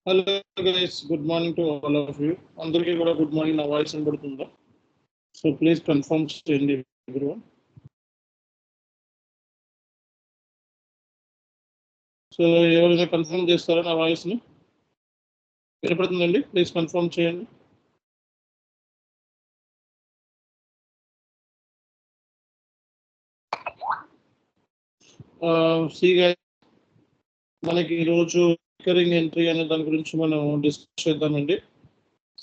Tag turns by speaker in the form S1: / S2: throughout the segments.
S1: Hello guys, good morning to all of you. అందరికీ కూడా good morning. నా voice వినబడుతుందా? సో ప్లీజ్ కన్ఫర్మ్ చేయండి everyone. సో ఎవరైనా కన్ఫర్మ్ చేస్తారా నా వాయిస్ ని? వినపడుతుందండి? ప్లీజ్ కన్ఫర్మ్ చేయండి. సి గైస్, మనకి ఈరోజు రికరింగ్ ఎంట్రీ అనే దాని గురించి మనం డిస్కస్ చేద్దామండి.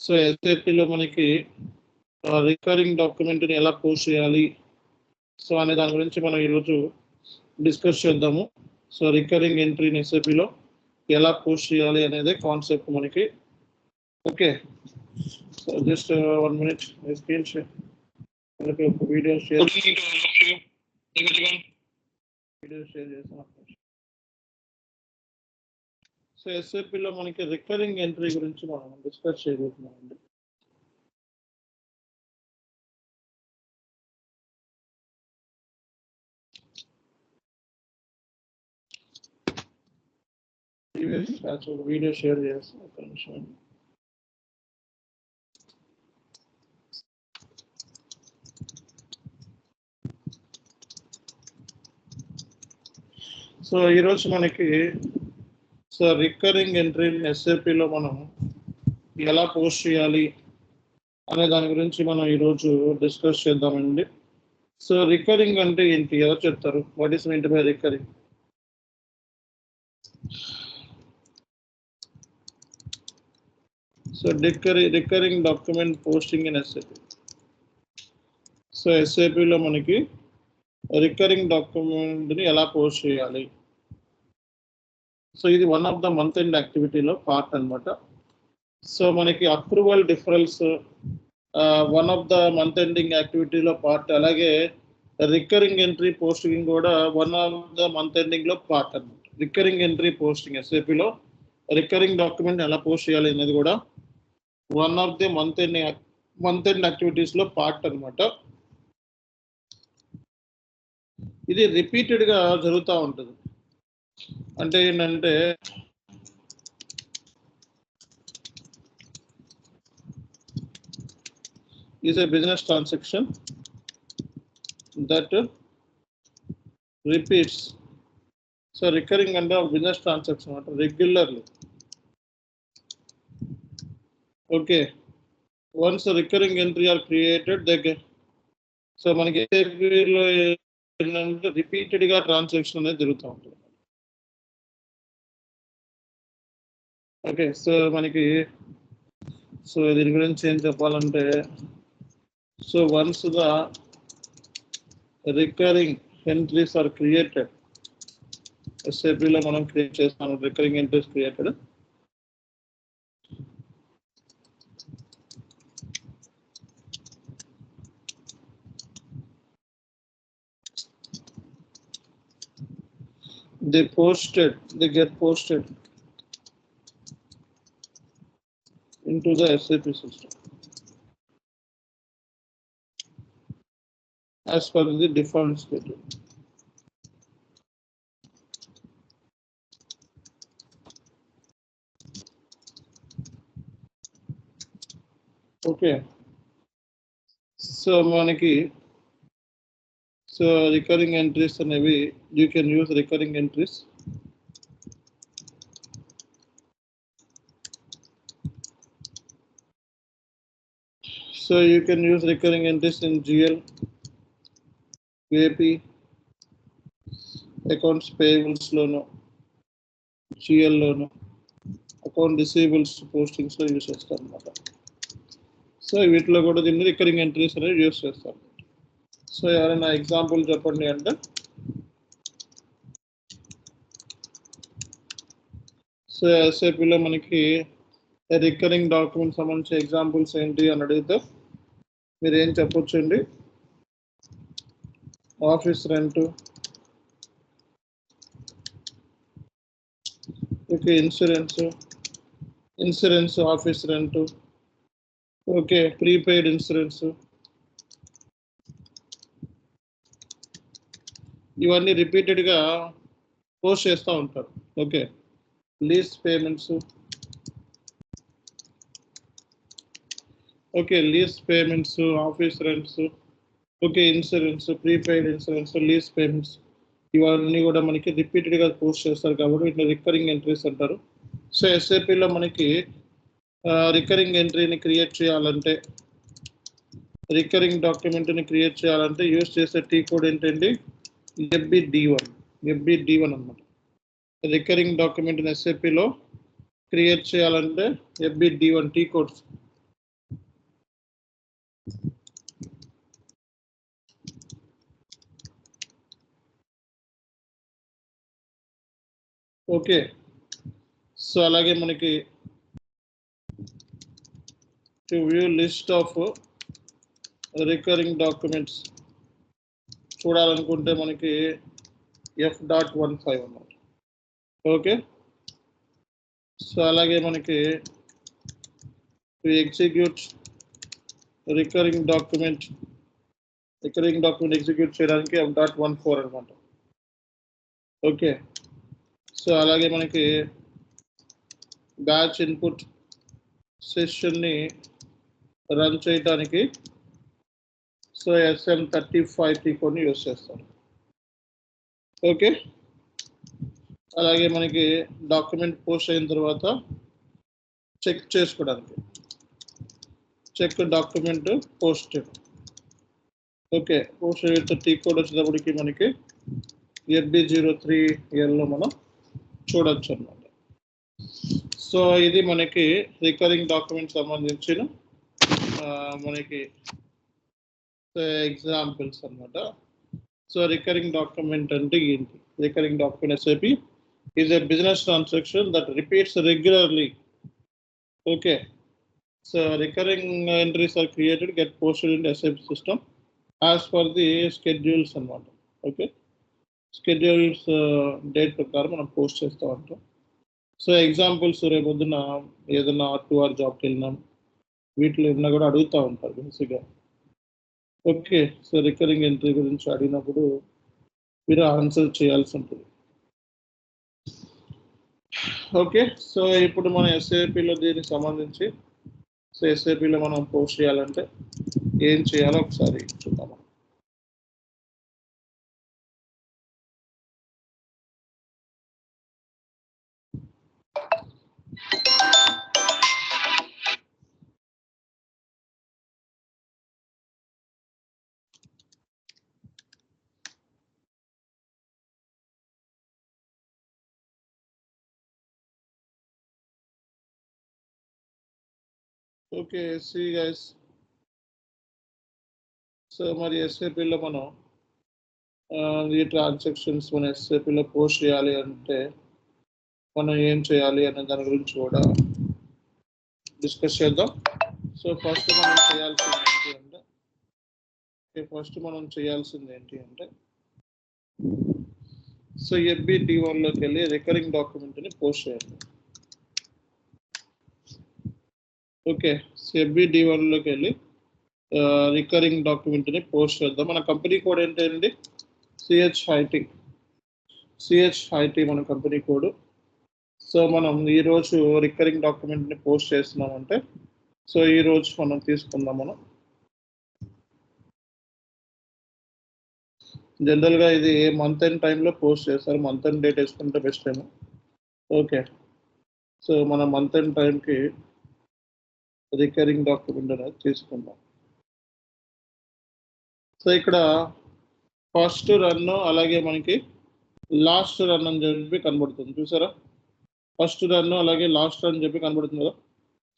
S1: సో ఎస్ఏపిలో మనకి రికరింగ్ డాక్యుమెంట్ని ఎలా పోస్ట్ చేయాలి సో అనే దాని గురించి మనం ఈరోజు డిస్కస్ చేద్దాము. సో రికరింగ్ ఎంట్రీని ఎస్ఏపిలో ఎలా పోస్ట్ చేయాలి అనేది కాన్సెప్ట్ మనకి. Okay, so just 1 minute screen share, video share చేస్తాను. సో ఎస్ఏపిలో మనకి రికరింగ్ ఎంట్రీ గురించి మనం డిస్కస్ చేయబోతున్నామండి. వీడియో షేర్ చేస్తాను, ఒక నిమిషం. సో ఈరోజు మనకి సో రికరింగ్ ఎంట్రీ ఎస్ఏపిలో మనం ఎలా పోస్ట్ చేయాలి అనే దాని గురించి మనం ఈరోజు డిస్కస్ చేద్దామండి. సో రికరింగ్ అంటే ఏంటి, ఎవరు చెప్తారు? What is mean by recurring? So recurring document posting in SAP. So ఎస్ఏపిలో మనకి రికరింగ్ డాక్యుమెంట్ని ఎలా పోస్ట్ చేయాలి? సో ఇది one of the month end యాక్టివిటీలో పార్ట్ అనమాట. సో మనకి approval difference one of the month ending యాక్టివిటీలో పార్ట్, అలాగే రికరింగ్ ఎంట్రీ పోస్టింగ్ కూడా వన్ ఆఫ్ ద మంత్ ఎండింగ్లో పార్ట్ అనమాట. రికరింగ్ ఎంట్రీ పోస్టింగ్ ఎస్ఏపిలో రికరింగ్ డాక్యుమెంట్ ఎలా పోస్ట్ చేయాలి అనేది కూడా one of the month end యాక్టివిటీస్లో పార్ట్ అనమాట. ఇది రిపీటెడ్గా జరుగుతూ ఉంటుంది. అంటే ఏంటంటే is a business transaction that repeats. So recurring under business transaction regularly. Okay, once a recurring entry are created, they get, so మనకి రిపీటెడ్ గా ట్రాన్సాక్షన్ అనేది జరుగుతూ ఉంటుంది. ఓకే, సో మనకి సో దీని గురించి ఏం చెప్పాలంటే, so once the recurring entries are created, ఎస్ఏపిలో మనం క్రియేట్ చేస్తాము recurring entries created. They get posted into the SAP system as per the default schedule. Okay, so manaki so recurring entries అనేవి you can use recurring entries. So you can use recurring entries in GL, AP, accounts payables loan, GL loan, account receivables postings లో use చేస్తాం అన్నమాట. So వీటిలో కూడా దీన్ని recurring entries అనేవి use చేస్తాం. So ఎవరైనా ఎగ్జాంపుల్ చెప్పండి అంటే, సో ఎస్ఏపిలో మనకి రికరింగ్ డాక్యుమెంట్ సంబంధించి ఎగ్జాంపుల్స్ ఏంటి అని అడిగితే మీరు ఏం చెప్పొచ్చండి? Office rent, okay, insurance office rent, okay, prepaid insurance, ఇవన్నీ రిపీటెడ్గా పోస్ట్ చేస్తూ ఉంటారు. Okay, lease payments, okay, lease payments, office rents, okay, insurance, prepaid insurance, lease payments, ఇవన్నీ కూడా మనకి రిపీటెడ్గా పోస్ట్ చేస్తారు కాబట్టి వీటిని రికరింగ్ ఎంట్రీస్ అంటారు. సో ఎస్ఏపిలో మనకి రికరింగ్ ఎంట్రీని క్రియేట్ చేయాలంటే, రికరింగ్ డాక్యుమెంట్ని క్రియేట్ చేయాలంటే యూజ్ చేసే టీ కోడ్ ఏంటండి? FBD1 అనమాట. రికరింగ్ డాక్యుమెంట్ని ఎస్ఏపిలో క్రియేట్ చేయాలంటే FBD1 T codes. Okay, so అలాగే మనకి to view list of recurring documents చూడాలనుకుంటే మనకి F.15 అన్నమాట. ఓకే, సో అలాగే మనకి to execute recurring document execute చేయడానికి F.14 అనమాట. ఓకే, సో అలాగే మనకి బ్యాచ్ ఇన్పుట్ సెషన్ని రన్ చేయడానికి సో SM35 టీ కోడ్ని యూజ్ చేస్తాం. ఓకే, అలాగే మనకి డాక్యుమెంట్ పోస్ట్ అయిన తర్వాత చెక్ చేసుకోవడానికి check document post. Okay, post with T కోడ్ వచ్చేటప్పటికి మనకి FB03L మనం చూడొచ్చు అన్నమాట. సో ఇది మనకి రికరింగ్ డాక్యుమెంట్ సంబంధించిన మనకి ఎగ్జాంపుల్స్ అన్నమాట. సో రికరింగ్ డాక్యుమెంట్ అంటే ఏంటి? Recurring document SAP is a business transaction that repeats regularly. Okay, so recurring entries are created, get posted in the SAP system as per the schedules అన్నమాట. Okay, schedules date ప్రకారం మనం post చేస్తూ ఉంటాం. So examples రేపు పొద్దున ఏదైనా R2R జాబ్కి వెళ్ళినాం, వీటిలో ఏమన్నా కూడా అడుగుతూ ఉంటారు బేసిక్గా. ఓకే, సో రికరింగ్ ఎంట్రీ గురించి అడిగినప్పుడు మీరు ఆన్సర్ చేయాల్సి ఉంటుంది. ఓకే, సో ఇప్పుడు మన ఎస్ఏపిలో దీనికి సంబంధించి సో ఎస్ఏపిలో మనం పోస్ట్ చేయాలంటే ఏం చేయాలో ఒకసారి చూద్దాం. ఓకే, సి గైస్, సో మరి ఎస్ఏపిలో మనం ఈ ట్రాన్సాక్షన్స్ మన ఎస్ఏపిలో పోస్ట్ చేయాలి అంటే మనం ఏం చేయాలి అనే దాని గురించి కూడా డిస్కస్ చేద్దాం. సో ఫస్ట్ మనం చేయాల్సింది ఏంటి అంటే సో FBD1లోకి వెళ్ళి రికరింగ్ డాక్యుమెంట్ని పోస్ట్ చేయాలి. ఓకే, సో FBD1లోకి వెళ్ళి రికరింగ్ డాక్యుమెంట్ని పోస్ట్ చేద్దాం. మన కంపెనీ కోడ్ ఏంటండి? CHIT మన కంపెనీ కోడ్. సో మనం ఈరోజు రికరింగ్ డాక్యుమెంట్ని పోస్ట్ చేస్తున్నామంటే సో ఈరోజు మనం తీసుకుందాం. మనం జనరల్గా ఇది మంత్ ఎండ్ టైంలో పోస్ట్ చేస్తారు, మంత్ ఎండ్ డేట్ వేసుకుంటే బెస్ట్ ఏమో. ఓకే, సో మన మంత్ ఎండ్ టైంకి రికరింగ్ డాక్యుమెంట్ అనేది తీసుకుందాం. సో ఇక్కడ ఫస్ట్ రన్ అలాగే మనకి లాస్ట్ రన్ అని చెప్పి కనబడుతుంది, చూసారా? ఫస్ట్ రన్ అలాగే లాస్ట్ రన్ చెప్పి కనబడుతుంది కదా.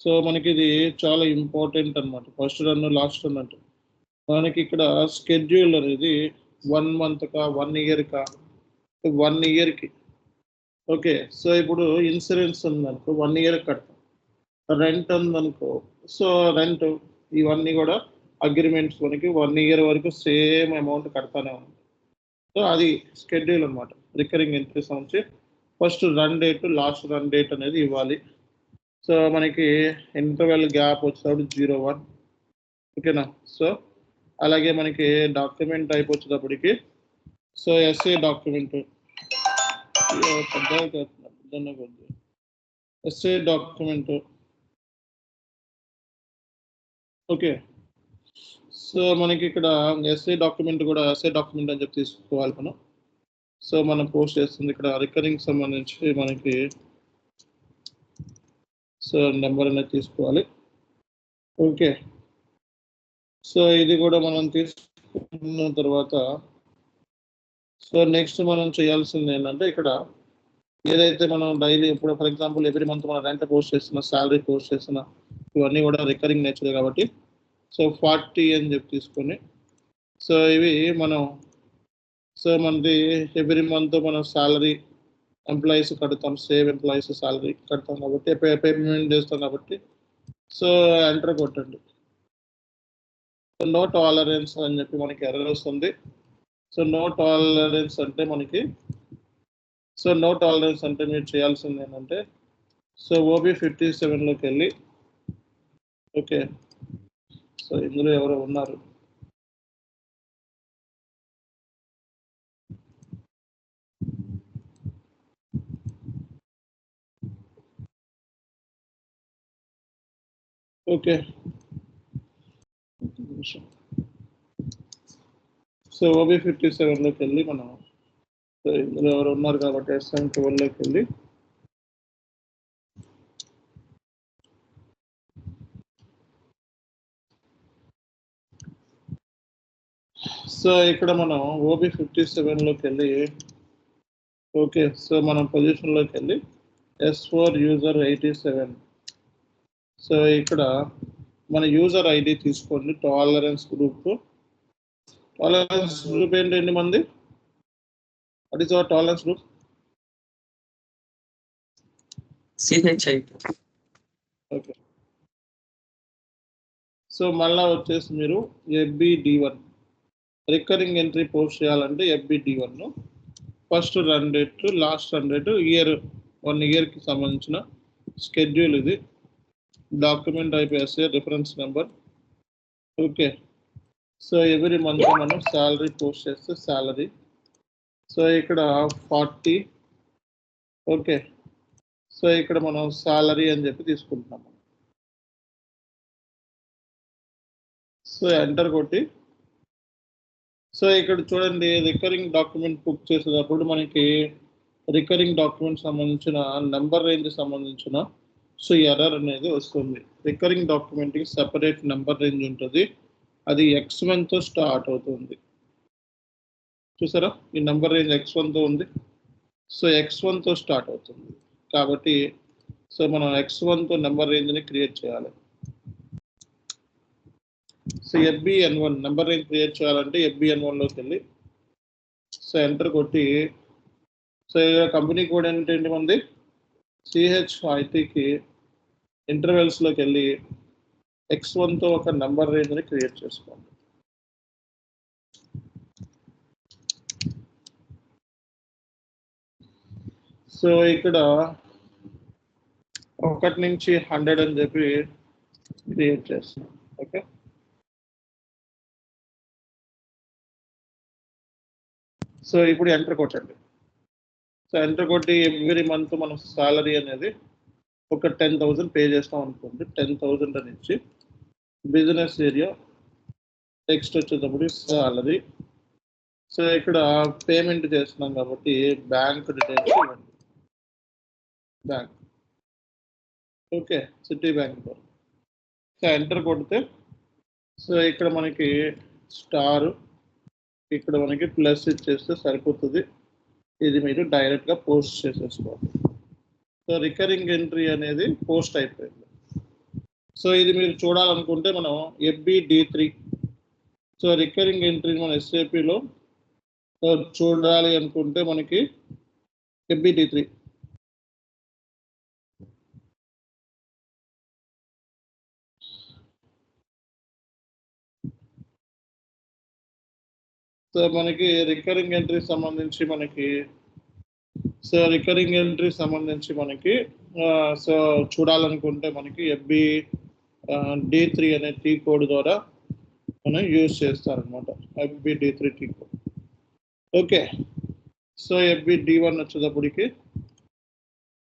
S1: సో మనకి ఇది చాలా ఇంపార్టెంట్ అనమాట, ఫస్ట్ రన్ లాస్ట్ రన్ అంటే. మనకి ఇక్కడ స్కెడ్యూల్ అనేది 1 మంత్కా 1 ఇయర్కా? 1 ఇయర్కి. ఓకే, సో ఇప్పుడు ఇన్సూరెన్స్ ఉందనుకో 1 ఇయర్ కడతాం, రెంట్ ఉందనుకో సో రెంట్, ఇవన్నీ కూడా అగ్రిమెంట్స్ మనకి 1 ఇయర్ వరకు సేమ్ అమౌంట్ కడతానే ఉంది. సో అది స్కెడ్యూల్ అనమాట. రికరింగ్ ఎంట్రీస్ నుంచి first run date, last run date అనేది ఇవ్వాలి. సో మనకి ఇంటర్వెల్ గ్యాప్ వచ్చేటప్పుడు 01. ఓకేనా? సో అలాగే మనకి డాక్యుమెంట్ టైప్ వచ్చేటప్పటికి so SA document, SA document okay. So మనకి ఇక్కడ ఎస్ఏ డాక్యుమెంట్ కూడా ఎస్ఏ డాక్యుమెంట్ అని చెప్పి తీసుకోవాలి మనం. సో మనం పోస్ట్ చేస్తుంది ఇక్కడ రికరింగ్ సంబంధించి మనకి సో నెంబర్ అనేది తీసుకోవాలి. ఓకే. సో ఇది కూడా మనం తీసుకున్న తర్వాత సో నెక్స్ట్ మనం చేయాల్సింది ఏంటంటే ఇక్కడ ఏదైతే మనం డైలీ ఇప్పుడు ఫర్ ఎగ్జాంపుల్ ఎవ్రీ మంత్ మనం రెంట్ పోస్ట్ చేస్తున్నా, శాలరీ పోస్ట్ చేస్తున్నా, ఇవన్నీ కూడా రికరింగ్ నేచర్ కాబట్టి సో 40 అని చెప్పి తీసుకొని సో ఇవి మనం సో మనది ఎవ్రీ మంత్ మనం శాలరీ ఎంప్లాయీస్ కడతాం, సేవ్ ఎంప్లాయీస్ శాలరీ కడతాం కాబట్టి పేమెంట్ చేస్తాం కాబట్టి సో ఎంటర్ కొట్టండి. నో టాలరెన్స్ అని చెప్పి మనకి ఎర్రర్ వస్తుంది. సో నో టాలరెన్స్ అంటే మనకి సో నో టాలరెన్స్ అంటే మీరు చేయాల్సింది ఏంటంటే సో ఓబీ 57లోకి వెళ్ళి ఓకే. సో ఇందులో ఎవరో ఉన్నారు. ఓకే. సో ఓబీ 57లోకి వెళ్ళి మనం సో ఇందులో ఎవరు ఉన్నారు కాబట్టి SM 12లోకి వెళ్ళి సో ఇక్కడ మనం ఓబీ 57లోకి వెళ్ళి ఓకే. సో మనం పొజిషన్లోకి వెళ్ళి S4 యూజర్ 87. సో ఇక్కడ మన యూజర్ ఐడి తీసుకోండి. టాలరెన్స్ గ్రూప్ ఏంటి, ఎన్ని మంది? What is our tolerance group?
S2: CHI.
S1: Okay. So మళ్ళా వచ్చేసి మీరు FBD1 రికరింగ్ ఎంట్రీ పోస్ట్ చేయాలంటే FBD1 first run date, last run date, year 1 ఇయర్కి సంబంధించిన షెడ్యూల్ ఇది. Document IPSA reference number. Okay. So every month మనం శాలరీ పోస్ట్ చేస్తే salary so ఇక్కడ 40. ఓకే. సో ఇక్కడ మనం శాలరీ అని చెప్పి తీసుకుంటున్నాము. సో ఎంటర్ కొట్టి సో ఇక్కడ చూడండి రికరింగ్ డాక్యుమెంట్ బుక్ చేసేటప్పుడు మనకి రికరింగ్ డాక్యుమెంట్ సంబంధించిన నెంబర్ రేంజ్ సంబంధించిన సో ఎర్రర్ అనేది వస్తుంది. రికరింగ్ డాక్యుమెంట్కి సెపరేట్ నెంబర్ రేంజ్ ఉంటుంది, అది X1తో స్టార్ట్ అవుతుంది. చూసారా ఈ నెంబర్ రేంజ్ X1తో ఉంది. సో X1తో స్టార్ట్ అవుతుంది కాబట్టి సో మనం X1తో నెంబర్ రేంజ్ని క్రియేట్ చేయాలి. So FBN1 number range create చేయాలంటే FBN1లోకి వెళ్ళి సో ఎంటర్ కొట్టి సో కంపెనీ కోడ్ ఏంటంటే మంది CHITకి ఇంటర్వెల్స్లోకి వెళ్ళి X1తో ఒక నెంబర్ రేంజ్ని క్రియేట్ చేసుకోండి. సో ఇక్కడ 1 నుంచి 100 అని చెప్పి క్రియేట్ చేస్తున్నాం. ఓకే. సో ఇప్పుడు ఎంటర్ కొట్టండి. సో ఎంటర్ కొట్టి ఎవ్రీ మంత్ మనం సాలరీ అనేది ఒక 10,000 పే చేస్తాం అనుకోండి. 10,000 అని ఇచ్చి బిజినెస్ ఏరియా నెక్స్ట్ వచ్చేటప్పుడు సాలరీ. సో ఇక్కడ పేమెంట్ చేస్తున్నాం కాబట్టి బ్యాంక్ డీటెయిల్స్ ఇవ్వండి. Bank okay, city bank. So enter కొడితే సో ఇక్కడ మనకి స్టార్, ఇక్కడ మనకి ప్లస్ ఇచ్చేస్తే సరిపోతుంది. ఇది మీరు డైరెక్ట్గా పోస్ట్ చేసేసుకోవాలి. సో రికరింగ్ ఎంట్రీ అనేది పోస్ట్ అయిపోయింది. సో ఇది మీరు చూడాలనుకుంటే మనం FBD3 సో రికరింగ్ ఎంట్రీ మన SAPలో చూడాలి అనుకుంటే మనకి FBD3 సో మనకి రికరింగ్ ఎంట్రీ సంబంధించి మనకి సో చూడాలనుకుంటే మనకి FBD3 అనే టీ కోడ్ ద్వారా మనం యూజ్ చేస్తారనమాట. FBD3 T code. Okay. So FBD1 వచ్చేటప్పటికి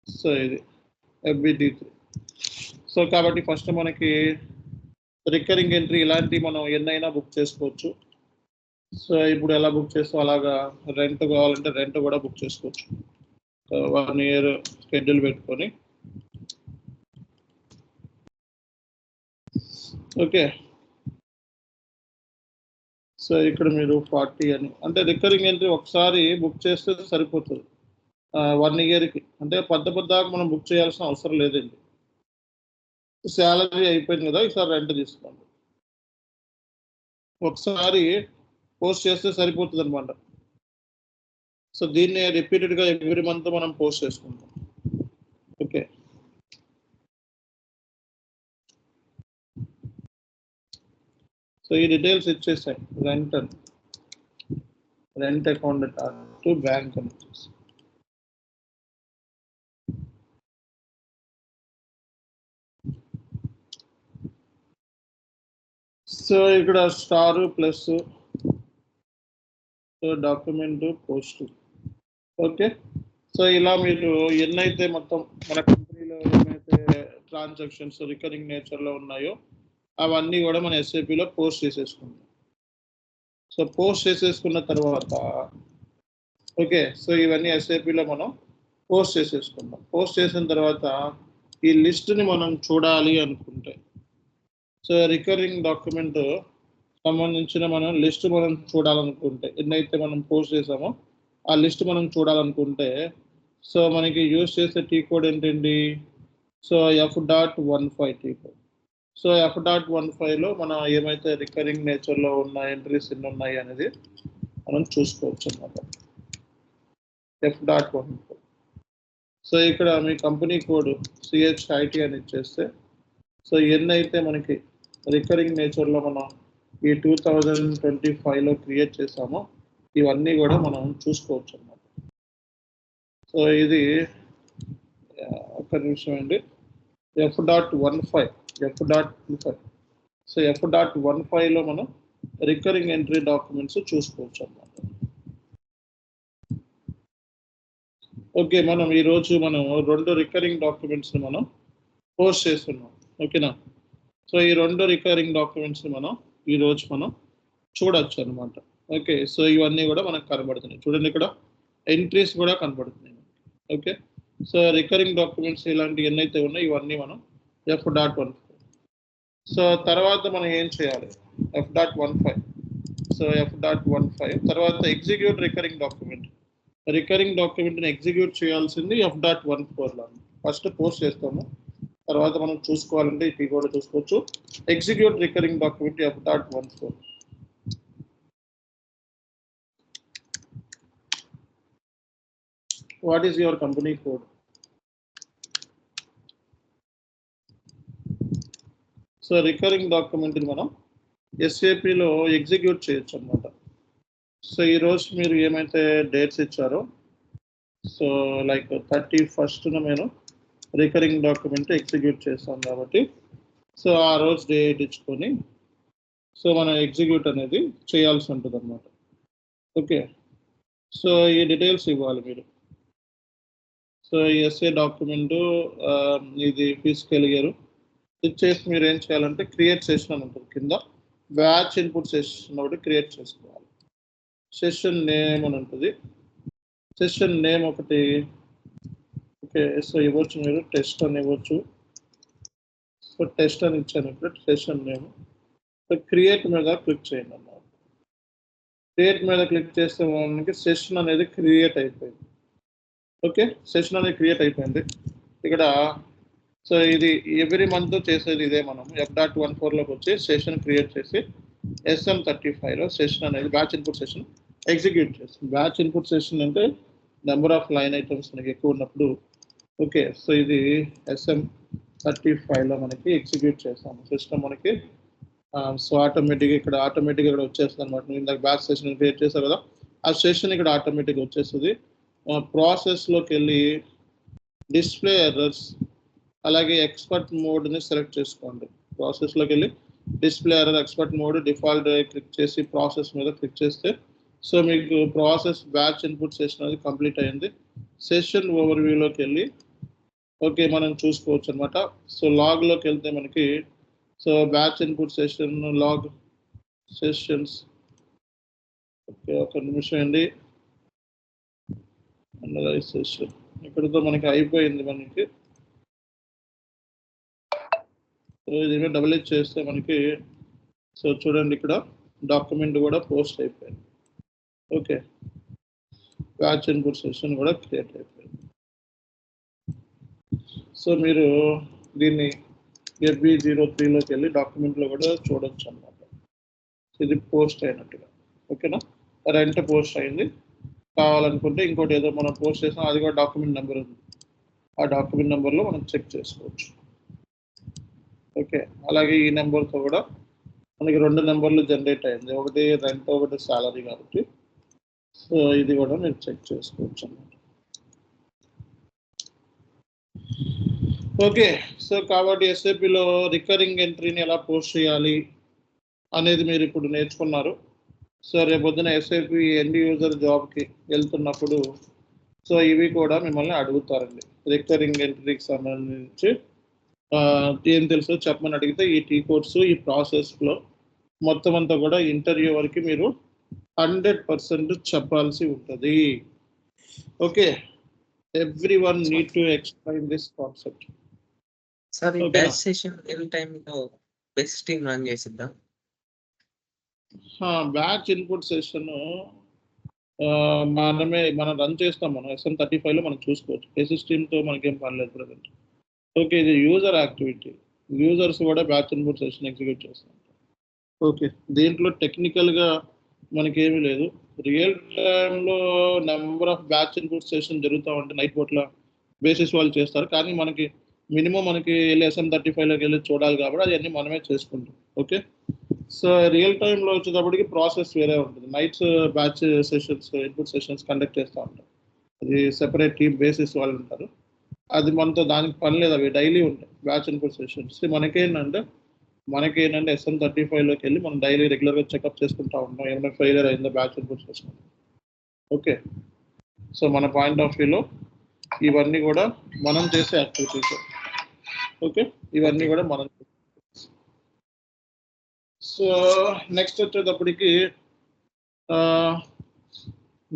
S1: సో ఇది FBD3. సో కాబట్టి ఫస్ట్ మనకి రికరింగ్ ఎంట్రీ ఇలాంటి మనం ఎన్నైనా బుక్ చేసుకోవచ్చు. సో ఇప్పుడు ఎలా బుక్ చేస్తాం అలాగా రెంట్ కావాలంటే రెంట్ కూడా బుక్ చేసుకోవచ్చు. 1 year షెడ్యూల్ పెట్టుకొని ఓకే. సో ఇక్కడ మీరు 40 అని అంటే రికరింగ్ ఎంట్రీ ఒకసారి బుక్ చేస్తే సరిపోతుంది 1 yearకి. అంటే పద్దాక మనం బుక్ చేయాల్సిన అవసరం లేదండి. శాలరీ అయిపోయింది కదా, ఈసారి రెంట్ తీసుకోండి. ఒకసారి పోస్ట్ చేస్తే సరిపోతుంది అనమాట. సో దీన్ని రిపీటెడ్గా ఎవ్రీ మంత్ మనం పోస్ట్ చేసుకుంటాం. ఓకే. సో ఈ డీటెయిల్స్ ఇచ్చేసాయి. రెంట్ అకౌంట్ టు బ్యాంక్ అని వచ్చేసి. సో ఇక్కడ star plus document post. Okay. So ఇలా మీరు ఎన్నైతే మొత్తం మన కంపెనీలో ఏమైతే ట్రాన్సాక్షన్స్ రికరింగ్ నేచర్లో ఉన్నాయో అవన్నీ కూడా మన ఎస్ఏపిలో పోస్ట్ చేసేసుకుంటాం. సో పోస్ట్ చేసేసుకున్న తర్వాత ఓకే. సో ఇవన్నీ ఎస్ఏపిలో మనం పోస్ట్ చేసేసుకుంటాం. పోస్ట్ చేసిన తర్వాత ఈ లిస్ట్ని మనం చూడాలి అనుకుంటే సో రికరింగ్ డాక్యుమెంట్ సంబంధించిన మనం లిస్ట్ మనం చూడాలనుకుంటే ఎన్నైతే మనం పోస్ట్ చేసామో ఆ లిస్ట్ మనం చూడాలనుకుంటే సో మనకి యూజ్ చేసే టీ కోడ్ ఏంటండి? So F.15 T code. So F.15లో మనం ఏమైతే రికరింగ్ నేచర్లో ఉన్న ఎంట్రీస్ ఎన్ని ఉన్నాయి అనేది మనం చూసుకోవచ్చు అన్నమాట. F.15. సో ఇక్కడ మీ కంపెనీ కోడ్ CHIT అని ఇచ్చేస్తే సో ఎన్నైతే మనకి రికరింగ్ నేచర్లో మనం ఈ 2025లో క్రియేట్ చేసామో ఇవన్నీ కూడా మనం చూసుకోవచ్చు అన్నమాట. సో ఇది ఒక నిమిషం అండి. F.15. సో F.15లో మనం రికరింగ్ ఎంట్రీ డాక్యుమెంట్స్ చూసుకోవచ్చు అన్నమాట. ఓకే. మనం ఈరోజు మనం 2 రికరింగ్ డాక్యుమెంట్స్ని మనం పోస్ట్ చేస్తున్నాం. ఓకేనా? సో ఈ 2 రికరింగ్ డాక్యుమెంట్స్ని మనం ఈరోజు మనం చూడొచ్చు అనమాట. ఓకే. సో ఇవన్నీ కూడా మనకు కనబడుతున్నాయి. చూడండి ఇక్కడ ఎంట్రీస్ కూడా కనబడుతున్నాయి. ఓకే. సో రికరింగ్ డాక్యుమెంట్స్ ఇలాంటివి ఎన్నైతే ఉన్నాయో ఇవన్నీ మనం F.15. సో తర్వాత మనం ఏం చేయాలి? F.15. సో F.15 తర్వాత ఎగ్జిక్యూట్ రికరింగ్ డాక్యుమెంట్. రికరింగ్ డాక్యుమెంట్ని ఎగ్జిక్యూట్ చేయాల్సింది F.14లో. ఫస్ట్ పోస్ట్ చేస్తాము, తర్వాత మనం చూసుకోవాలంటే ఇది కూడా చూసుకోవచ్చు. Execute recurring document F.14. What is your company code? So recurring డాక్యుమెంట్ని మనం ఎస్ఏపిలో ఎగ్జిక్యూట్ చేయొచ్చు అన్నమాట. సో ఈరోజు మీరు ఏమైతే డేట్స్ ఇచ్చారో సో లైక్ 31st నేను రికరింగ్ డాక్యుమెంట్ ఎగ్జిక్యూట్ చేస్తాం కాబట్టి సో ఆ రోజు డేట్ ఇచ్చుకొని సో మనం ఎగ్జిక్యూట్ అనేది చేయాల్సి ఉంటుంది అన్నమాట. ఓకే. సో ఈ డీటెయిల్స్ ఇవ్వాలి మీరు. సో ఎస్ఏ డాక్యుమెంటు ఇది ఫిజికల్ ఇయర్ ఇచ్చేసి మీరు ఏం చేయాలంటే క్రియేట్ సెషన్ అని ఉంటుంది కింద. బ్యాచ్ ఇన్పుట్ సెషన్ ఒకటి క్రియేట్ చేసుకోవాలి. సెషన్ నేమ్ అని ఉంటుంది. సెషన్ నేమ్ ఒకటి ఓకే. సో ఇవ్వచ్చు మీరు టెస్ట్ అని ఇవ్వచ్చు. సో టెస్ట్ అని ఇచ్చాను ఇప్పుడు సెషన్ నేమ్. సో క్రియేట్ మీద క్లిక్ చేయండి అన్నమాట. క్రియేట్ మీద క్లిక్ చేస్తే మనకి సెషన్ అనేది క్రియేట్ అయిపోయింది. ఓకే. సెషన్ అనేది క్రియేట్ అయిపోయింది. ఇక్కడ సో ఇది ఎవ్రీ మంత్ చేసేది ఇదే. మనం F.14లోకి వచ్చి సెషన్ క్రియేట్ చేసి SM35లో సెషన్ అనేది బ్యాచ్ ఇన్పుట్ సెషన్ ఎగ్జిక్యూట్ చేస్తుంది. బ్యాచ్ ఇన్పుట్ సెషన్ అంటే నెంబర్ ఆఫ్ లైన్ ఐటమ్స్ మనకి ఎక్కువ ఉన్నప్పుడు ఓకే. సో ఇది SM35లో మనకి ఎగ్జిక్యూట్ చేస్తాము. సిస్టమ్ మనకి సో ఆటోమేటిక్గా ఇక్కడ వచ్చేస్తుంది అనమాట. ఇందాక బ్యాచ్ సెషన్ క్రియేట్ చేశారు కదా, ఆ సెషన్ ఇక్కడ ఆటోమేటిక్గా వచ్చేస్తుంది. ప్రాసెస్లోకి వెళ్ళి డిస్ప్లే ఎర్రర్స్ అలాగే ఎక్స్పర్ట్ మోడ్ని సెలెక్ట్ చేసుకోండి. ప్రాసెస్లోకి వెళ్ళి display error expert mode default click చేసి ప్రాసెస్ మీద క్లిక్ చేస్తే సో మీకు ప్రాసెస్ బ్యాచ్ ఇన్పుట్ సెషన్ అనేది కంప్లీట్ అయింది. సెషన్ ఓవర్వ్యూలోకి వెళ్ళి ఓకే మనం చూసుకోవచ్చు అనమాట. సో లాగ్లోకి వెళ్తే మనకి so batch input session log sessions. Okay, ఒక నిమిషం అండి. అనలైజ్ సెషన్ ఇక్కడితో మనకి అయిపోయింది. మనకి దీని డబుల్ క్లిక్ చేస్తే మనకి సో చూడండి ఇక్కడ డాక్యుమెంట్ కూడా పోస్ట్ అయిపోయింది. ఓకే, బ్యాచ్ ఇన్పుట్ సెషన్ కూడా క్రియేట్ అయిపోయింది. సో మీరు దీన్ని FB03లోకి వెళ్ళి డాక్యుమెంట్లో కూడా చూడొచ్చు అన్నమాట. ఇది పోస్ట్ అయినట్టుగా. ఓకేనా, రెంట్ పోస్ట్ అయింది. కావాలనుకుంటే ఇంకోటి ఏదో మనం పోస్ట్ చేసాం, అది కూడా డాక్యుమెంట్ నెంబర్ ఉంది. ఆ డాక్యుమెంట్ నెంబర్లో మనం చెక్ చేసుకోవచ్చు. ఓకే, అలాగే ఈ నెంబర్తో కూడా మనకి 2 నెంబర్లు జనరేట్ అయింది, ఒకటి రెంట్ ఒకటి సాలరీ కాబట్టి. సో ఇది కూడా మీరు చెక్ చేసుకోవచ్చు అన్నమాట. ఓకే, సో కాబట్టి ఎస్ఏపిలో రికరింగ్ ఎంట్రీని ఎలా పోస్ట్ చేయాలి అనేది మీరు ఇప్పుడు నేర్చుకున్నారు. సో రేపొద్దున ఎస్ఏపి ఎండ్ యూజర్ జాబ్కి వెళ్తున్నప్పుడు సో ఇవి కూడా మిమ్మల్ని అడుగుతారండి. రికరింగ్ ఎంట్రీకి సంబంధించి ఏం తెలుసో చెప్పమని అడిగితే ఈ టీ కోర్సు ఈ ప్రాసెస్లో మొత్తం అంతా కూడా ఇంటర్వ్యూ వరకు మీరు 100% చెప్పాల్సి ఉంటుంది. Okay, everyone need to explain this concept.
S2: Sir ఈ బ్యాచ్ సెషన్ ఎన్ని టైంలో బేసిక్ టీమ్ రన్ చేసిద్దాం?
S1: బ్యాచ్ ఇన్పుట్ సెషన్ మనం రన్ చేస్తాం. మనం SM35లో మనం చూసుకోవచ్చు. బేసిక్ టీమ్తో మనకేం పర్లేదు ప్రజెంట్. ఓకే, ఇది యూజర్ యాక్టివిటీ. యూజర్స్ కూడా బ్యాచ్ ఇన్పుట్ సెషన్ ఎగ్జిక్యూట్ చేస్తాం. ఓకే, దీంట్లో టెక్నికల్గా మనకేమీ లేదు. రియల్ టైంలో number of batch input session జరుగుతూ ఉంటే నైట్ పూట్ల బేసిస్ వాళ్ళు చేస్తారు. కానీ మనకి మినిమం మనకి వెళ్ళి SM35లోకి వెళ్ళి చూడాలి కాబట్టి అవన్నీ మనమే చేసుకుంటాం. ఓకే, సో రియల్ టైంలో వచ్చేటప్పటికి ప్రాసెస్ వేరే ఉంటుంది. Nights batch sessions input sessions conduct చేస్తూ ఉంటాం. అది సెపరేట్ టీమ్ బేసిస్ వాళ్ళు ఉంటారు. అది మనతో దానికి పని లేదు, అవి డైలీ ఉంటాయి బ్యాచ్ ఇన్పుట్ సెషన్స్. మనకేంటంటే SM35లోకి వెళ్ళి మనం డైలీ రెగ్యులర్గా చెకప్ చేసుకుంటూ ఉంటాం, ఏమైనా ఫెయిలియర్ అయిందో batch input session. Okay, so మన పాయింట్ ఆఫ్ వ్యూలో ఇవన్నీ కూడా మనం చేసే యాక్టివిటీస్. ఓకే, ఇవన్నీ కూడా మనం. సో నెక్స్ట్ వచ్చేటప్పటికి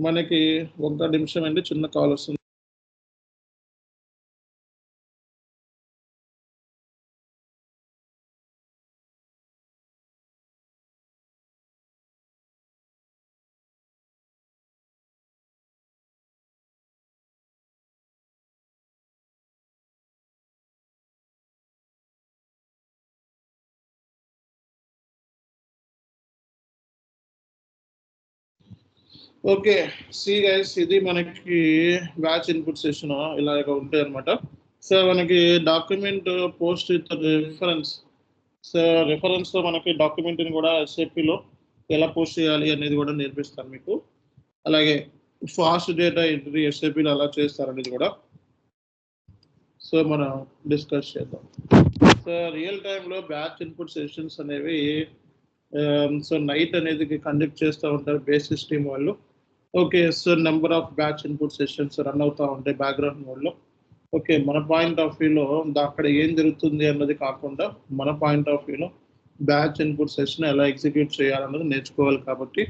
S1: మనకి 1 నిమిషం అండి, చిన్న కాల్ వస్తుంది. ఓకే, సి గైస్, ఇది మనకి బ్యాచ్ ఇన్పుట్ సెషన్ ఇలాగ ఉంటాయి అనమాట. సో మనకి document post with reference. So రిఫరెన్స్తో మనకి డాక్యుమెంట్ని కూడా ఎస్ఏపిలో ఎలా పోస్ట్ చేయాలి అనేది కూడా నేర్పిస్తాను మీకు. అలాగే ఫాస్ట్ డేటా ఎంట్రీ ఎస్ఏపిలో ఎలా చేస్తారనేది కూడా సో మనం డిస్కస్ చేద్దాం. సో రియల్ టైంలో బ్యాచ్ ఇన్పుట్ సెషన్స్ అనేవి సో నైట్ అనేది కండక్ట్ చేస్తూ ఉంటారు బేసిస్ టీమ్ వాళ్ళు. Okay, so number of batch input sessions run అవుతూ ఉంటాయి బ్యాక్గ్రౌండ్ మోడ్లో. ఓకే, మన పాయింట్ ఆఫ్ వ్యూలో అక్కడ ఏం జరుగుతుంది అన్నది కాకుండా మన పాయింట్ ఆఫ్ వ్యూలో బ్యాచ్ ఇన్పుట్ సెషన్ ఎలా ఎగ్జిక్యూట్ చేయాలన్నది నేర్చుకోవాలి. కాబట్టి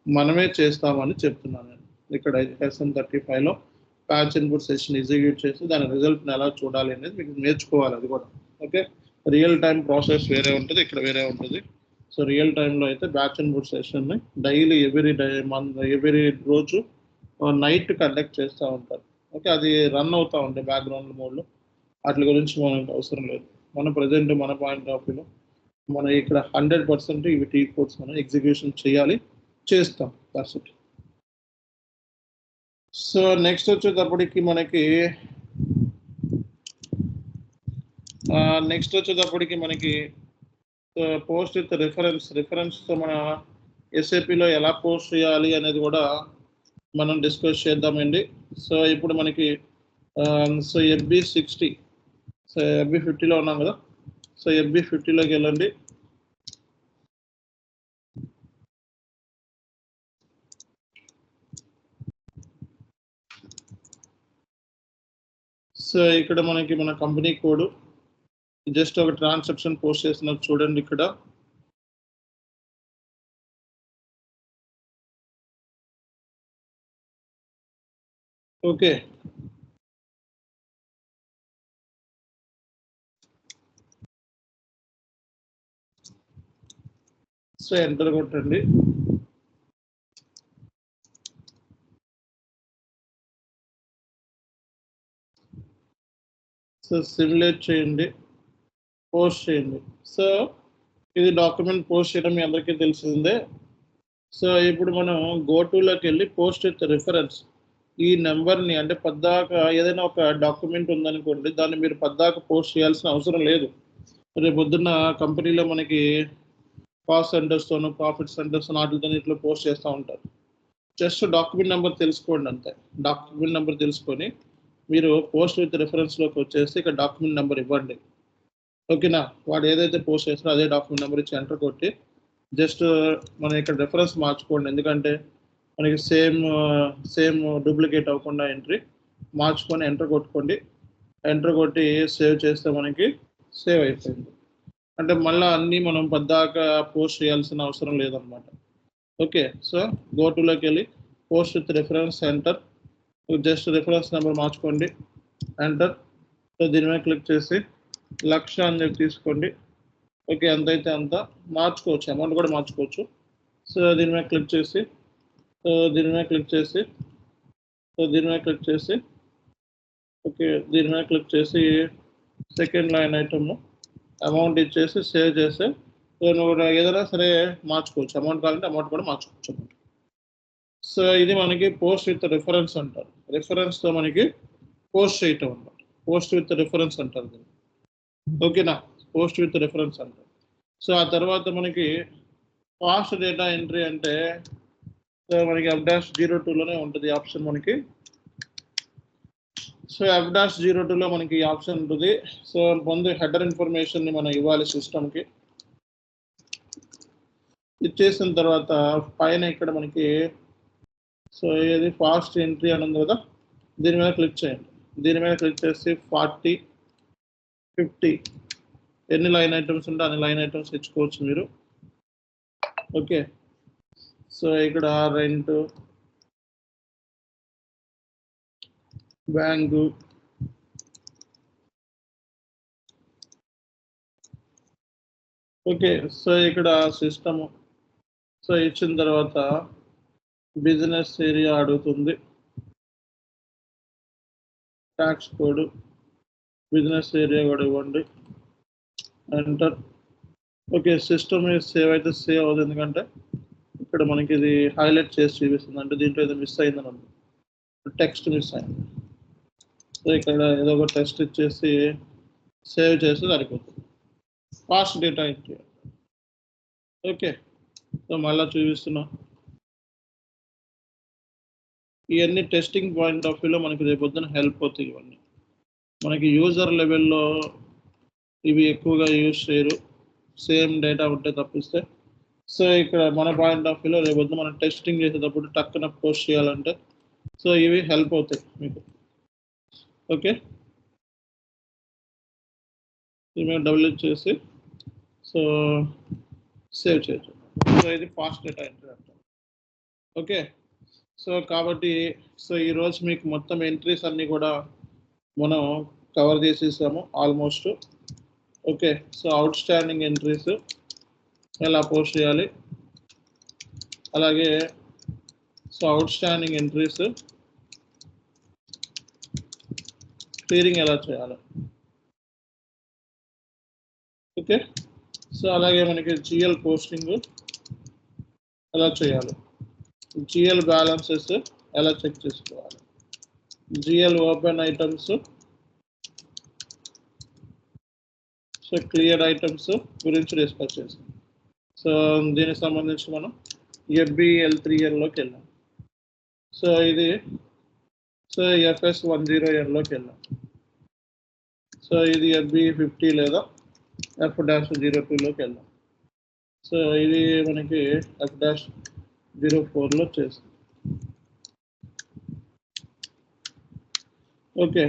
S1: మనమే చేస్తామని చెప్తున్నాను నేను. ఇక్కడ SM35లో బ్యాచ్ ఇన్పుట్ సెషన్ ఎగ్జిక్యూట్ చేసి దాని రిజల్ట్ని ఎలా చూడాలి అనేది మీకు నేర్చుకోవాలి. అది కూడా ఓకే, రియల్ టైం ప్రాసెస్ వేరే ఉంటుంది, ఇక్కడ వేరే ఉంటుంది. సో రియల్ టైంలో అయితే బ్యాచ్ ఇన్పుట్ సెషన్ని డైలీ ఎవ్రీ రోజు నైట్ కండక్ట్ చేస్తూ ఉంటారు. ఓకే, అది రన్ అవుతూ ఉంటాయి బ్యాక్గ్రౌండ్ మోడ్లో. వాటి గురించి మనకు అవసరం లేదు. మన ప్రజెంట్ మన పాయింట్ ఆఫ్ వ్యూలో మనం ఇక్కడ 100% ఇవి టీ కోడ్స్ మనం ఎగ్జిక్యూషన్ చేయాలి, చేస్తాం. That's it. సో నెక్స్ట్ వచ్చేటప్పటికి మనకి పోస్ట్ విత్ రిఫరెన్స్తో మన ఎస్ఏపిలో ఎలా పోస్ట్ చేయాలి అనేది కూడా మనం డిస్కస్ చేద్దామండి. సో ఇప్పుడు మనకి సో FB60, సో FB50లో ఉన్నాం కదా. సో FB50లోకి వెళ్ళండి. సో ఇక్కడ మనకి మన కంపెనీ కోడ్ జస్ట్ ఒక ట్రాన్సాక్షన్ పోస్ట్ చేస్తున్నారు చూడండి ఇక్కడ. ఓకే, సో ఎంటర్ కొట్టండి. సో సిమ్యులేట్ చేయండి, పోస్ట్ చేయండి. సో ఇది డాక్యుమెంట్ పోస్ట్ చేయడం మీ అందరికీ తెలిసిందే. సో ఇప్పుడు మనం గోటులోకి వెళ్ళి పోస్ట్ విత్ రిఫరెన్స్ ఈ నెంబర్ని, అంటే పద్దాక ఏదైనా ఒక డాక్యుమెంట్ ఉందనుకోండి, దాన్ని మీరు పద్దాక పోస్ట్ చేయాల్సిన అవసరం లేదు. రేపు పొద్దున్న కంపెనీలో మనకి కాస్ట్ సెంటర్స్తోనూ ప్రాఫిట్ సెంటర్స్ వాటితో ఇట్లా పోస్ట్ చేస్తూ ఉంటారు. జస్ట్ డాక్యుమెంట్ నెంబర్ తెలుసుకోండి అంతే. డాక్యుమెంట్ నెంబర్ తెలుసుకొని మీరు పోస్ట్ విత్ రిఫరెన్స్లోకి వచ్చేసి ఇక్కడ డాక్యుమెంట్ నెంబర్ ఇవ్వండి. ఓకేనా, వాడు ఏదైతే పోస్ట్ చేస్తారో అదే డాక్యుమెంట్ నెంబర్ ఇచ్చి ఎంటర్ కొట్టి జస్ట్ మనం ఇక్కడ రెఫరెన్స్ మార్చుకోండి, ఎందుకంటే మనకి సేమ్ డూప్లికేట్ అవ్వకుండా ఎంట్రీ మార్చుకొని ఎంటర్ కొట్టుకోండి. ఎంటర్ కొట్టి సేవ్ చేస్తే మనకి సేవ్ అయిపోయింది. అంటే మళ్ళీ అన్నీ మనం పద్దాక పోస్ట్ చేయాల్సిన అవసరం లేదనమాట. ఓకే, సో గోటులోకి వెళ్ళి post with reference enter, just reference number మార్చుకోండి, ఎంటర్. సో దీని మీద క్లిక్ చేసి 1,00,000 అని చెప్పి తీసుకోండి. ఓకే, ఎంతైతే అంత మార్చుకోవచ్చు, అమౌంట్ కూడా మార్చుకోవచ్చు. సో దీని మీద క్లిక్ చేసి దీని మీద క్లిక్ చేసి ఓకే, దీని మీద క్లిక్ చేసి సెకండ్ లైన్ ఐటమ్ అమౌంట్ ఇచ్చేసి సేవ్ చేస్తే ఏదైనా సరే మార్చుకోవచ్చు, అమౌంట్ కావాలంటే అమౌంట్ కూడా మార్చుకోవచ్చు. సో ఇది మనకి పోస్ట్ విత్ రిఫరెన్స్ అంటారు. రిఫరెన్స్తో మనకి పోస్ట్ చేయటం అన్నమాట, పోస్ట్ విత్ రిఫరెన్స్ అంటారు దీన్ని. ఓకేనా, పోస్ట్ విత్ రిఫరెన్స్ అంటారు. సో ఆ తర్వాత మనకి ఫాస్ట్ డేటా ఎంట్రీ అంటే మనకి F-02లోనే ఉంటుంది ఆప్షన్ మనకి. సో F-02లో మనకి ఆప్షన్ ఉంటుంది. సో ముందు హెడర్ ఇన్ఫర్మేషన్ని మనం ఇవ్వాలి సిస్టమ్కి. ఇచ్చేసిన తర్వాత పైన ఇక్కడ మనకి సో ఏది ఫాస్ట్ ఎంట్రీ అని ఉంది కదా, దీని మీద క్లిక్ చేయండి. దీని మీద క్లిక్ చేసి 40, 50 ఎన్ని లైన్ ఐటమ్స్ ఉంటే అన్ని లైన్ ఐటమ్స్ ఇచ్చుకోవచ్చు మీరు. ఓకే, సో ఇక్కడ రెంట్, బ్యాంకు, ఓకే, సో ఇక్కడ సిస్టము. సో ఇచ్చిన తర్వాత బిజినెస్ ఏరియా అడుగుతుంది, ట్యాక్స్ కోడ్, బిజినెస్ ఏరియా కూడా ఇవ్వండి, ఎంటర్. ఓకే, సిస్టమ్ సేవ్ అయితే సేవ్ అవుతుంది, ఎందుకంటే ఇక్కడ మనకి ఇది హైలైట్ చేసి చూపిస్తుంది, అంటే దీంట్లో ఏదో మిస్ అయిందని ఉంది, టెక్స్ట్ మిస్ అయింది. సో ఇక్కడ ఏదో ఒక టెక్స్ట్ ఇచ్చేసి సేవ్ చేస్తే సరిపోతుంది. Fast data entry. Okay, so మళ్ళీ చూపిస్తున్నా. ఇవన్నీ టెస్టింగ్ పాయింట్ ఆఫ్ వ్యూలో మనకి రేపు పొద్దున హెల్ప్ అవుతాయి. ఇవన్నీ మనకి యూజర్ లెవెల్లో ఇవి ఎక్కువగా యూజ్ చేయరు, సేమ్ డేటా ఉంటే తప్పిస్తే. సో ఇక్కడ మన పాయింట్ ఆఫ్ వ్యూలో రేపు పొద్దున మనం టెస్టింగ్ చేసేటప్పుడు టక్కున పోస్ట్ చేయాలంటే సో ఇవి హెల్ప్ అవుతాయి మీకు. ఓకే, దీని డబుల్ చేసి సో సేవ్ చేయొచ్చు. సో ఇది ఫాస్ట్ డేటా ఎంట్రీ అంటారు. ఓకే, సో కాబట్టి సో ఈరోజు మీకు మొత్తం ఎంట్రీస్ అన్నీ కూడా మనం కవర్ చేసేసాము almost. Okay, so out standing entries ఎలా పోస్ట్ చేయాలి, అలాగే so out standing entries clearing ఎలా చేయాలి. ఓకే, సో అలాగే మనకి జిఎల్ పోస్టింగ్ ఎలా చేయాలి, జిఎల్ బ్యాలెన్సెస్ ఎలా చెక్ చేసుకోవాలి, GL open items, so clear items గురించి డిస్కస్ చేసాం. సో దీనికి సంబంధించి మనం FBL3Nలోకి వెళ్ళాం. సో ఇది సో FS10Nలోకి వెళ్ళాం. సో ఇది FB50 లేదా F-02లోకి వెళ్ళాం. సో ఇది మనకి F-04లో చేస్తాం. ఓకే,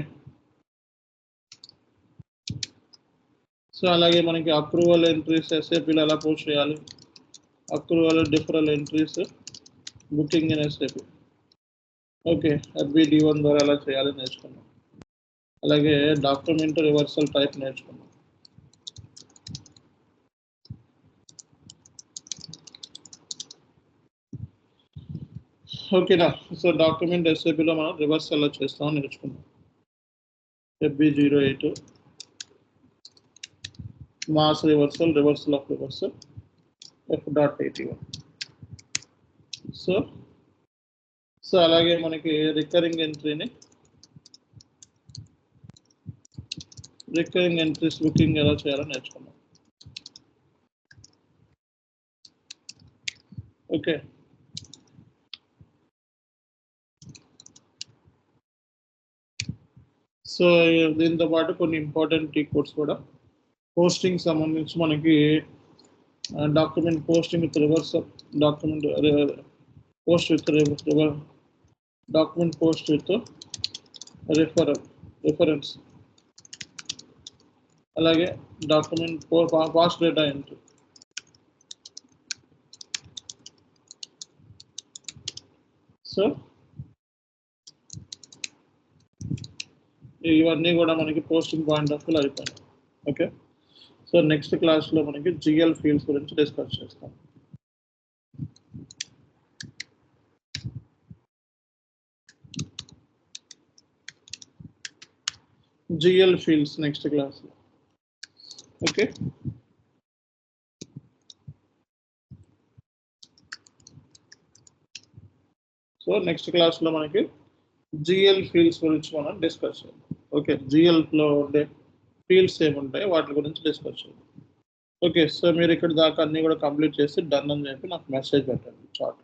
S1: సో అలాగే మనకి అప్రూవల్ ఎంట్రీస్ ఎస్ఏపీలో ఎలా పోస్ట్ చేయాలి, approval డిఫరల్ entries booking in SAP. Okay, FBD1 ద్వారా ఎలా చేయాలి నేర్చుకున్నాం. అలాగే డాక్యుమెంట్ రివర్సల్ టైప్ నేర్చుకున్నాం. ఓకేనా. సో డాక్యుమెంట్ ఎస్ఏపీలో మనం రివర్స్ ఎలా చేస్తామో నేర్చుకున్నాం. FB08 mass reversal, reversal of reversal, F.81. So అలాగే మనకి రికరింగ్ ఎంట్రీస్ బుకింగ్ ఎలా చేయాలో నేర్చుకున్నాం. ఓకే, సో దీంతో పాటు కొన్ని ఇంపార్టెంట్ కీ కోడ్స్ కూడా పోస్టింగ్ సంబంధించి మనకి document posting with reverse document post with document post with reference, అలాగే document past data entry. So ఇవన్నీ కూడా మనకి పోస్టింగ్ పాయింట్ ఆఫ్ వ్యూ అయిపోయినాయి. ఓకే, సో నెక్స్ట్ క్లాస్లో మనకి GL ఫీల్డ్స్ గురించి డిస్కస్ చేస్తాం. GL ఫీల్డ్స్ నెక్స్ట్ క్లాస్లో. ఓకే, సో నెక్స్ట్ క్లాస్లో మనకి GL ఫీల్డ్స్ గురించి మనం డిస్కస్ చేద్దాం. ఓకే, GLలో ఉండే ఫీల్డ్స్ ఏముంటాయి వాటి గురించి డిస్కస్ చేద్దాం. ఓకే, సో మీరు ఇక్కడ దాకా అన్నీ కూడా కంప్లీట్ చేసి డన్ అని చెప్పి నాకు మెసేజ్ పెట్టండి. చార్ట్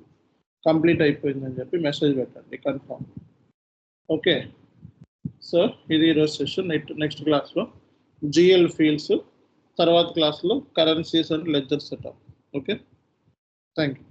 S1: కంప్లీట్ అయిపోయిందని చెప్పి మెసేజ్ పెట్టండి కన్ఫర్మ్. ఓకే, సో ఇది ఈరోజు సెషన్. నెక్స్ట్ క్లాస్లో GL ఫీల్డ్స్, తర్వాత క్లాస్లో currencies and ledger setup. Okay, thank you.